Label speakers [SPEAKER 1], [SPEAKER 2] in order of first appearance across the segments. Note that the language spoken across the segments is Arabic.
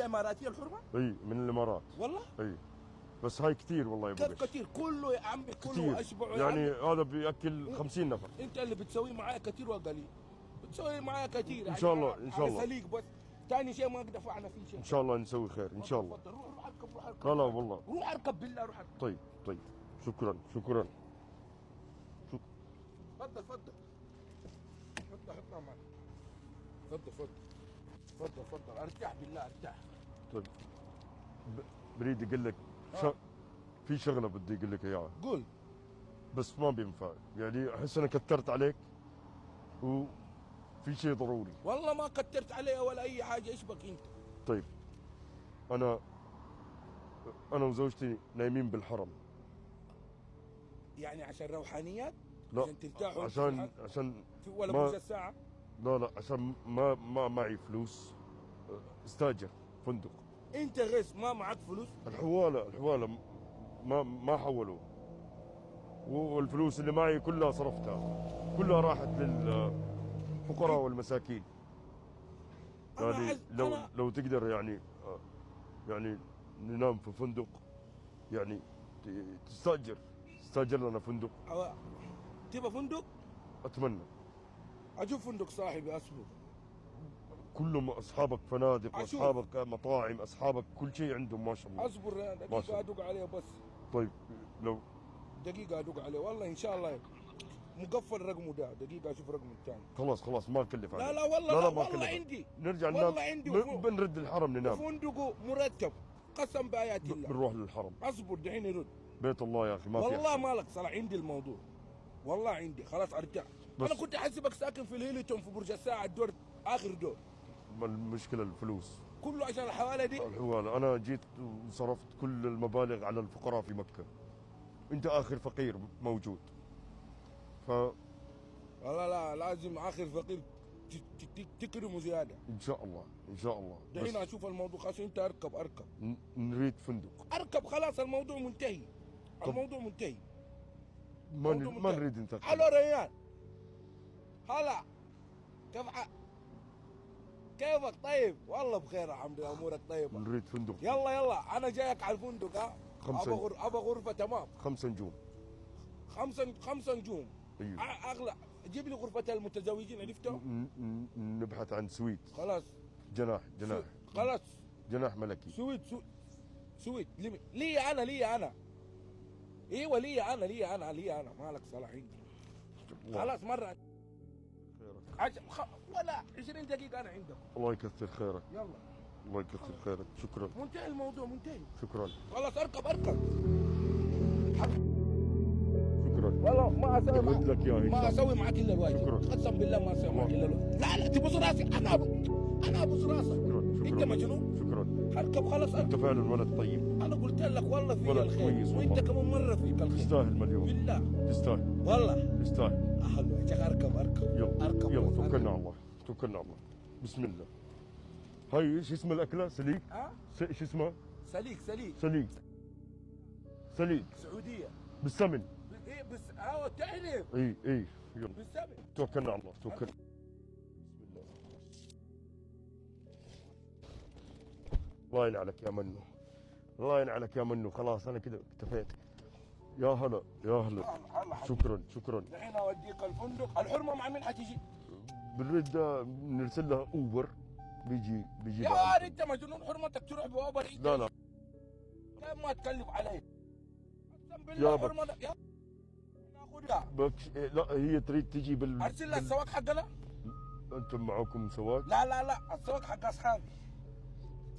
[SPEAKER 1] هي اماراتيه الحرمه؟
[SPEAKER 2] اي من الامارات.
[SPEAKER 1] والله؟
[SPEAKER 2] اي بس هاي كثير والله يا ابو
[SPEAKER 1] كثير كله يا عمي، كله
[SPEAKER 2] كثير
[SPEAKER 1] اشبعه
[SPEAKER 2] يعني هذا بياكل 50 نفر.
[SPEAKER 1] انت اللي بتسويه معايا كثير وقليل، بتسوي معايا كثير
[SPEAKER 2] ان شاء الله ان شاء الله.
[SPEAKER 1] سليق بس. ثاني شيء ما دفعنا فيه شيء.
[SPEAKER 2] ان شاء الله نسوي خير ان شاء الله.
[SPEAKER 1] روح اركب، روح اركب.
[SPEAKER 2] لا لا والله
[SPEAKER 1] روح اركب بالله، روح اركب.
[SPEAKER 2] طيب طيب شكرا شكرا.
[SPEAKER 1] تفضل تفضل. حطها معك. تفضل تفضل تفضل تفضل. ارتاح بالله ارتاح.
[SPEAKER 2] طيب بريد اقول لك في شغله بدي اقول لك اياها.
[SPEAKER 1] قول.
[SPEAKER 2] بس ما بينفع يعني احس انا كثرت عليك وفي شيء ضروري.
[SPEAKER 1] والله ما كترت عليها ولا اي حاجه، ايش بك انت؟
[SPEAKER 2] طيب انا وزوجتي نايمين بالحرم.
[SPEAKER 1] يعني عشان روحانيات؟
[SPEAKER 2] لا
[SPEAKER 1] عشان ترتاحوا
[SPEAKER 2] عشان
[SPEAKER 1] ولا بوجه الساعه؟
[SPEAKER 2] لا عشان ما معي فلوس استاجر فندق.
[SPEAKER 1] انت غيث ما معك فلوس؟
[SPEAKER 2] الحواله ما حولوا، والفلوس اللي معي كلها صرفتها، كلها راحت للفقراء والمساكين. يعني لو تقدر يعني ننام في فندق، يعني تستاجر لنا فندق.
[SPEAKER 1] تبى فندق؟
[SPEAKER 2] اتمنى.
[SPEAKER 1] اشوف فندق صاحبي اصبر.
[SPEAKER 2] كلهم اصحابك فنادق واصحابك مطاعم، اصحابك كل شيء عندهم ما شاء الله.
[SPEAKER 1] اصبر دقيقه ادق عليه بس.
[SPEAKER 2] طيب لو
[SPEAKER 1] دقيقه ادق عليه والله ان شاء الله مقفل رقمه ده، دقيقه اشوف رقمه الثاني.
[SPEAKER 2] خلاص ما نكلف عليك.
[SPEAKER 1] لا والله عندي.
[SPEAKER 2] نرجع
[SPEAKER 1] والله
[SPEAKER 2] ننام.
[SPEAKER 1] عندي
[SPEAKER 2] بنرد الحرم ننام.
[SPEAKER 1] فندقه مرتب قسم بايات الله.
[SPEAKER 2] بنروح للحرم.
[SPEAKER 1] اصبر دحين يرد.
[SPEAKER 2] بيت الله يا اخي ما في
[SPEAKER 1] والله مالك صلاح، عندي الموضوع والله عندي. خلاص ارجع. انا كنت احسبك ساكن في الهيلتون في برج الساعه الدور اخر دور.
[SPEAKER 2] المشكله الفلوس
[SPEAKER 1] كله عشان الحواله دي.
[SPEAKER 2] الحواله انا جيت وصرفت كل المبالغ على الفقراء في مكه. انت اخر فقير موجود.
[SPEAKER 1] لا لازم اخر فقير تكرمه زياده.
[SPEAKER 2] ان شاء الله ان شاء الله.
[SPEAKER 1] دحين اشوف الموضوع خلاص. انت اركب
[SPEAKER 2] نريد فندق.
[SPEAKER 1] اركب خلاص الموضوع منتهي. الموضوع منتهي.
[SPEAKER 2] ما نريد انت.
[SPEAKER 1] الو ريان، هلا كيفك؟ طيب والله بخير الحمد لله، امورك طيبه.
[SPEAKER 2] نريد فندق.
[SPEAKER 1] يلا انا جايك على الفندق. ابى غرفه تمام
[SPEAKER 2] 5 نجوم.
[SPEAKER 1] 5 نجوم.
[SPEAKER 2] ايوه
[SPEAKER 1] اغلى. جيب لي غرفه المتزوجين عرفته.
[SPEAKER 2] نبحث عن سويت.
[SPEAKER 1] خلاص
[SPEAKER 2] جناح
[SPEAKER 1] خلاص
[SPEAKER 2] جناح ملكي.
[SPEAKER 1] سويت لي انا ايوه لي انا مالك صلاح عندي. خلاص مره ولا 20 دقيقه انا عندك.
[SPEAKER 2] الله يكثر خيرك.
[SPEAKER 1] يلا
[SPEAKER 2] الله يكثر خيرك. شكرا.
[SPEAKER 1] منتهي الموضوع منتهي.
[SPEAKER 2] شكرا.
[SPEAKER 1] خلاص اركب.
[SPEAKER 2] شكرا.
[SPEAKER 1] والله ما اسوي
[SPEAKER 2] معك لك يا
[SPEAKER 1] ما اسوي معك الا الواجب.
[SPEAKER 2] شكرا.
[SPEAKER 1] قسم بالله ما اسوي معك الا الواجب. لا تبص راسي. انا ابص راسك.
[SPEAKER 2] شكرا.
[SPEAKER 1] انت مجنون.
[SPEAKER 2] شكرا.
[SPEAKER 1] اركب خلاص.
[SPEAKER 2] انت فعلا ولد طيب.
[SPEAKER 1] انا قلت لك والله فيك الخير
[SPEAKER 2] كويس
[SPEAKER 1] وانت كمان مره فيك الخير.
[SPEAKER 2] تستاهل مليون.
[SPEAKER 1] بالله
[SPEAKER 2] تستاهل
[SPEAKER 1] والله
[SPEAKER 2] تستاهل.
[SPEAKER 1] حلو يا شيخ. اركب
[SPEAKER 2] يلا توكلنا على الله. توكلنا على الله. بسم الله. هاي ايش اسم الاكله؟ سليق؟ ايش اسمها؟
[SPEAKER 1] سليق سعوديه
[SPEAKER 2] بالسمن.
[SPEAKER 1] ايه بس تعرف.
[SPEAKER 2] اي يلا
[SPEAKER 1] بالسمن.
[SPEAKER 2] توكلنا على الله. توكل. بسم الله. الله ينعلك يا منو. الله ينعلك يا منو. خلاص انا كذا اكتفيت. يا هلا. شكرا.
[SPEAKER 1] الحين اوديك الفندق. الحرمه مع مين حتيجي؟
[SPEAKER 2] بنريد نرسل لها اوبر بيجي
[SPEAKER 1] يا ولد انت مجنون. حرمتك تروح باوبر؟
[SPEAKER 2] لا
[SPEAKER 1] كيف ما تكلف علي؟ اقسم بالله حرمه يا ناخذها.
[SPEAKER 2] لا هي تريد تجي
[SPEAKER 1] ارسل لها السواق حقنا.
[SPEAKER 2] انتم معكم سواق؟
[SPEAKER 1] لا السواق حق اصحابي.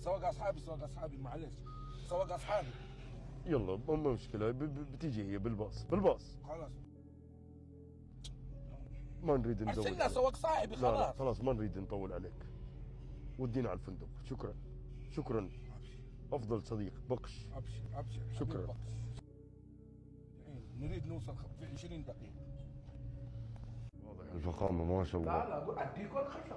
[SPEAKER 1] سواق اصحابي معلش. سواق اصحابي.
[SPEAKER 2] يلا ما مشكله. بتيجي هي بالباص.
[SPEAKER 1] خلاص
[SPEAKER 2] ما نريد نزود.
[SPEAKER 1] ارسل لها سواق صاحبي.
[SPEAKER 2] لا خلاص ما نريد نطول عليك. ودينا على الفندق. شكرا. افضل صديق. بقش.
[SPEAKER 1] ابشر.
[SPEAKER 2] شكرا.
[SPEAKER 1] نريد نوصل في 20 دقيقه.
[SPEAKER 2] واضح الفخامه ما شاء الله.
[SPEAKER 1] لا اديك الخشب.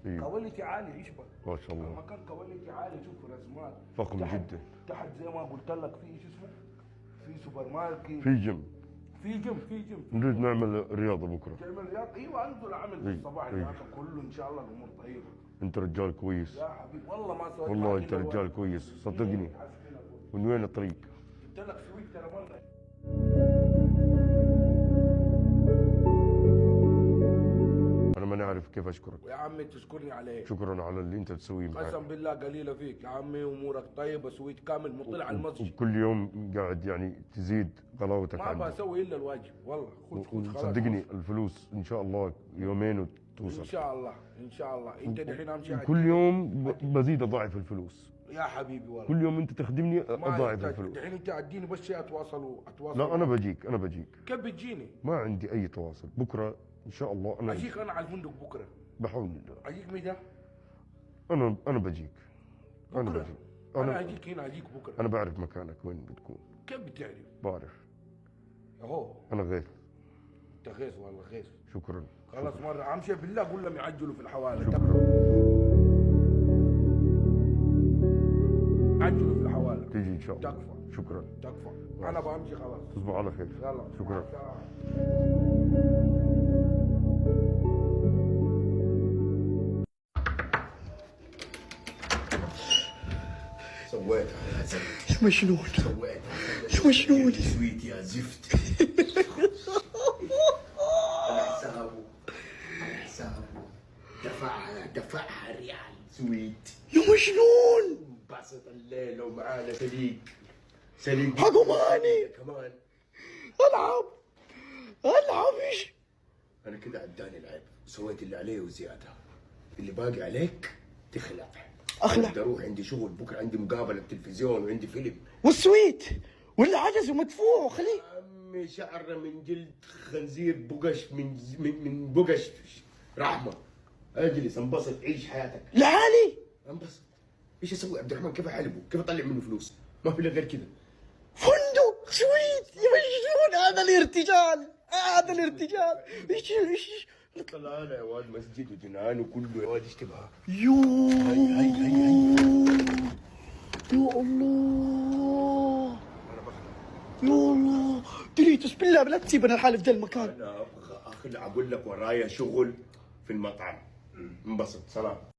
[SPEAKER 2] اي
[SPEAKER 1] كواليتي عالي. ايش بك؟
[SPEAKER 2] ما شاء الله.
[SPEAKER 1] المكان كواليتي عالي. شوف رسمات
[SPEAKER 2] فخم جدا.
[SPEAKER 1] تحت زي ما قلت لك في شو اسمه، في سوبر ماركت،
[SPEAKER 2] في جيم. نريد نعمل رياضه بكره.
[SPEAKER 1] تعمل رياضه؟ ايوه انزل اعمل في الصباح كله ان شاء الله الامور طيبه.
[SPEAKER 2] انت رجال كويس،
[SPEAKER 1] يا حبيبي والله ما سويت
[SPEAKER 2] والله
[SPEAKER 1] معك
[SPEAKER 2] انت
[SPEAKER 1] إلا
[SPEAKER 2] رجال كويس صدقني. من وين الطريق؟
[SPEAKER 1] قلت لك سويت ترى والله.
[SPEAKER 2] انا ما نعرف كيف اشكرك.
[SPEAKER 1] ويا عمي تشكرني عليه.
[SPEAKER 2] شكرا على اللي انت تسويه معي.
[SPEAKER 1] قسم بالله قليله فيك يا عمي، امورك طيبه، سويت كامل مطلع على المسجد.
[SPEAKER 2] وكل يوم قاعد يعني تزيد غلاوتك
[SPEAKER 1] ما
[SPEAKER 2] عندي.
[SPEAKER 1] بسوي الا الواجب والله. خذ خلاص.
[SPEAKER 2] صدقني الفلوس ان شاء الله يومين
[SPEAKER 1] ان
[SPEAKER 2] وتوصل.
[SPEAKER 1] شاء الله ان شاء الله. انت دحين امشي
[SPEAKER 2] كل يوم بزيد اضاعف الفلوس.
[SPEAKER 1] يا حبيبي والله.
[SPEAKER 2] كل يوم انت تخدمني
[SPEAKER 1] ما
[SPEAKER 2] اضاعف
[SPEAKER 1] يحتاج.
[SPEAKER 2] الفلوس.
[SPEAKER 1] دحين انت اديني بس شيء اتواصل
[SPEAKER 2] لا انا بجيك، انا بجيك.
[SPEAKER 1] كيف بتجيني؟
[SPEAKER 2] ما عندي اي تواصل. بكره ان شاء الله انا
[SPEAKER 1] اجيك انا على الفندق بكره.
[SPEAKER 2] بحول الله.
[SPEAKER 1] اجيك متى؟
[SPEAKER 2] انا بجيك. انا
[SPEAKER 1] بكرة.
[SPEAKER 2] بجيك.
[SPEAKER 1] انا اجيك هنا، اجيك بكره.
[SPEAKER 2] انا بعرف مكانك وين بتكون.
[SPEAKER 1] كيف بتعرف؟
[SPEAKER 2] بعرف.
[SPEAKER 1] اهو.
[SPEAKER 2] انا غيث.
[SPEAKER 1] انت غيث والله غيث.
[SPEAKER 2] شكرا.
[SPEAKER 1] خلاص مره امشي بالله قول لهم يعجلوا في الحواله.
[SPEAKER 2] شكرا.
[SPEAKER 1] عجلوا في الحواله.
[SPEAKER 2] تيجي ان شاء الله.
[SPEAKER 1] تكفى.
[SPEAKER 2] شكرا.
[SPEAKER 1] تكفى. انا بمشي خلاص.
[SPEAKER 2] تصبح على خير.
[SPEAKER 1] يلا.
[SPEAKER 2] شكرا.
[SPEAKER 1] سويتها يا زلمه.
[SPEAKER 3] يا مجنون
[SPEAKER 1] سويتها
[SPEAKER 3] يا مجنون.
[SPEAKER 1] سويت يا زفت. على حسابه دفعها ريال سويت.
[SPEAKER 3] يا مجنون
[SPEAKER 1] انبسط الليله ومعانا سليق
[SPEAKER 3] حقماني
[SPEAKER 1] كمان.
[SPEAKER 3] العب ايش؟
[SPEAKER 1] انا كده عداني العيب، سويت اللي عليه وزياده. اللي باقي عليك تخلع. بدي اروح، عندي شغل بكره، عندي مقابله تلفزيون وعندي فيلم.
[SPEAKER 3] والسويت ولا عجز ومدفوع خليه.
[SPEAKER 1] عمي شعره من جلد خنزير بقش من بقش رحمه. اجلس انبسط، عيش حياتك.
[SPEAKER 3] لعالي
[SPEAKER 1] انبسط. ايش اسوي عبد الرحمن؟ كيف احلبه؟ كيف اطلع منه فلوس؟ ما في الا غير كذا.
[SPEAKER 3] فندق سويت يا مجنون. هذا الارتجال، هذا الارتجال. ايش
[SPEAKER 1] طلع انا يا واد مسجد وجنان وكله يا واد اشتباه.
[SPEAKER 3] يو
[SPEAKER 1] هي
[SPEAKER 3] يا الله
[SPEAKER 1] انا بخلع.
[SPEAKER 3] يا الله. دريتوس بالله لا تسيبنا الحال في ذا المكان.
[SPEAKER 1] انا ابغى اخلع، اقول لك ورايا شغل في المطعم. انبسط. سلام.